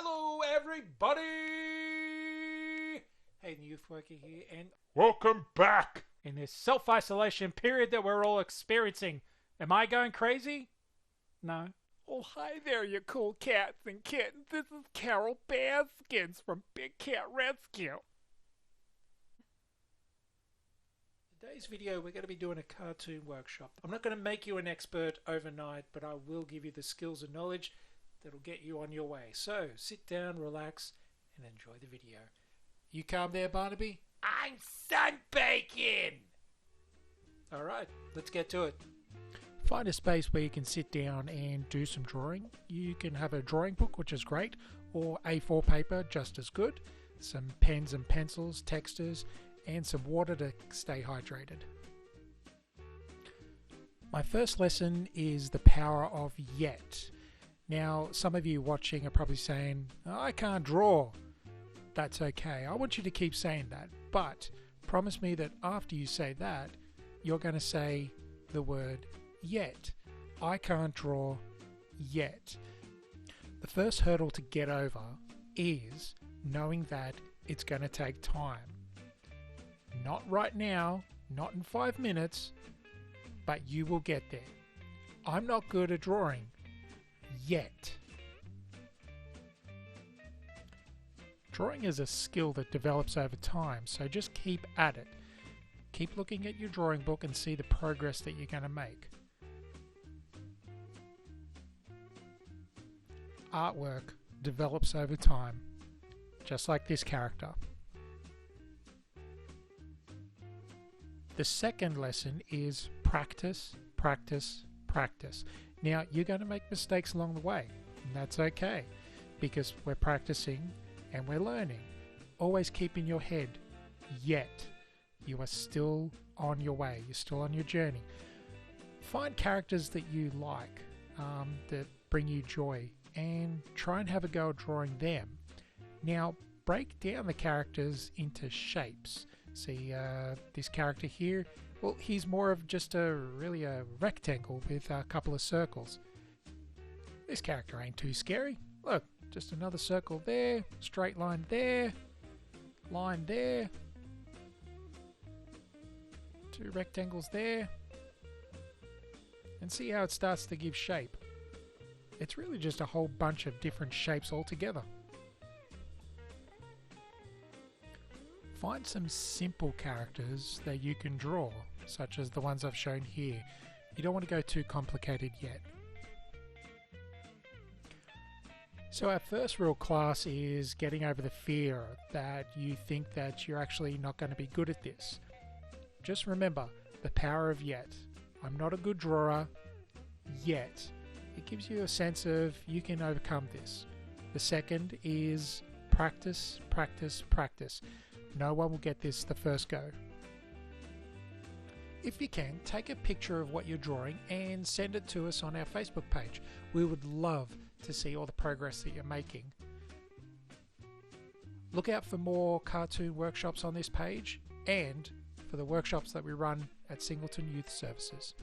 Hello everybody! Hayden the Youth Worker here, and Welcome back! in this self-isolation period that we're all experiencing, am I going crazy? No. Oh, hi there, you cool cats and kittens. This is Carol Baskins from Big Cat Rescue. Today's video, we're going to be doing a cartoon workshop. I'm not going to make you an expert overnight, but I will give you the skills and knowledge that'll get you on your way. So, sit down, relax, and enjoy the video. You calm there, Barnaby? I'm sunbaking! Alright, let's get to it. Find a space where you can sit down and do some drawing. You can have a drawing book, which is great, or A4 paper, just as good. Some pens and pencils, textures, and some water to stay hydrated. My first lesson is the power of yet. Now, some of you watching are probably saying, I can't draw. That's okay. I want you to keep saying that, but promise me that after you say that, you're going to say the word yet. I can't draw yet. The first hurdle to get over is knowing that it's going to take time. Not right now, not in 5 minutes, but you will get there. I'm not good at drawing yet. Drawing is a skill that develops over time, so just keep at it. Keep looking at your drawing book and see the progress that you're going to make. Artwork develops over time, just like this character. The second lesson is practice, practice, practice. Now, you're going to make mistakes along the way, and that's okay, because we're practicing and we're learning. Always keep in your head, yet. You are still on your way, you're still on your journey. Find characters that you like, that bring you joy, and try and have a go at drawing them. Now, break down the characters into shapes. See, this character here, well, he's more of just a rectangle with a couple of circles. This character ain't too scary. Look, just another circle there, straight line there, line there, 2 rectangles there, and see how it starts to give shape. It's really just a whole bunch of different shapes all together. Find some simple characters that you can draw, such as the ones I've shown here. You don't want to go too complicated yet. So our first real class is getting over the fear that you think that you're actually not going to be good at this. Just remember the power of yet. I'm not a good drawer yet. It gives you a sense of you can overcome this. The second is practice, practice, practice. No one will get this the first go. If you can, take a picture of what you're drawing and send it to us on our Facebook page. We would love to see all the progress that you're making. Look out for more cartoon workshops on this page and for the workshops that we run at Singleton Youth Services.